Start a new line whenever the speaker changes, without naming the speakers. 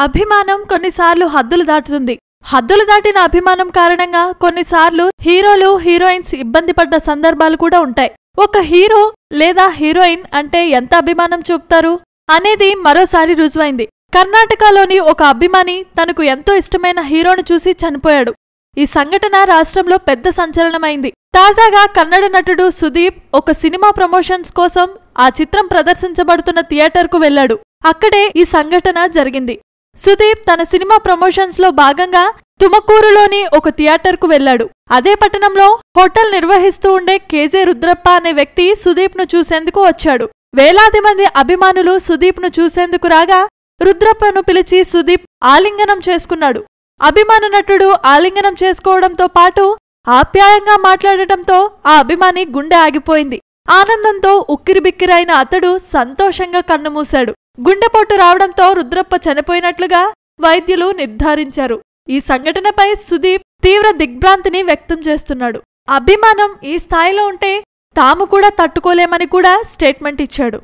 అభిమానం కొన్నిసార్లు హద్దులు దాటుతుంది. హద్దులు దాటిన అభిమానం కారణంగా కొన్నిసార్లు హీరోలు హీరోయిన్స్ ఇబ్బంది పడ్డ సందర్భాలు కూడా ఉంటాయి. ఒక హీరో లేదా హీరోయిన్ అంటే ఎంత అభిమానం చూపుతారు అనేది మరోసారి రుజువైంది. కర్ణాటకలోని ఒక అభిమాని తనకు ఎంతో ఇష్టమైన హీరోను చూసి చనిపోయాడు. ఈ సంఘటన రాష్ట్రంలో పెద్ద సంచలనమైంది. తాజాగా కన్నడ నటుడు సుదీప్ ఒక సినిమా ప్రమోషన్స్ కోసం ఆ చిత్రం ప్రదర్శించబడుతున్న థియేటర్కు వెళ్లాడు. అక్కడే ఈ సంఘటన జరిగింది. సుదీప్ తన సినిమా ప్రమోషన్స్ లో భాగంగా తుమకూరులోని ఒక థియేటర్కు వెళ్లాడు. అదే పట్టణంలో హోటల్ నిర్వహిస్తూ ఉండే కేజే రుద్రప్ప అనే వ్యక్తి సుదీప్ ను చూసేందుకు వచ్చాడు. వేలాది మంది అభిమానులు సుదీప్ ను చూసేందుకు రాగా రుద్రప్పను పిలిచి సుదీప్ ఆలింగనం చేసుకున్నాడు. అభిమాన నటుడు ఆలింగనం చేసుకోవడంతో పాటు ఆప్యాయంగా మాట్లాడటంతో ఆ అభిమాని గుండె ఆగిపోయింది. ఆనందంతో ఉక్కిరిబిక్కిరైన అతడు సంతోషంగా కన్నుమూశాడు. గుండెపోటు రావడంతో రుద్రప్ప చనిపోయినట్లుగా వైద్యులు నిర్ధారించారు. ఈ సంఘటనపై సుదీప్ తీవ్ర దిగ్భ్రాంతిని వ్యక్తం చేస్తున్నాడు. అభిమానం ఈ స్థాయిలో ఉంటే తాము కూడా తట్టుకోలేమని కూడా స్టేట్మెంట్ ఇచ్చాడు.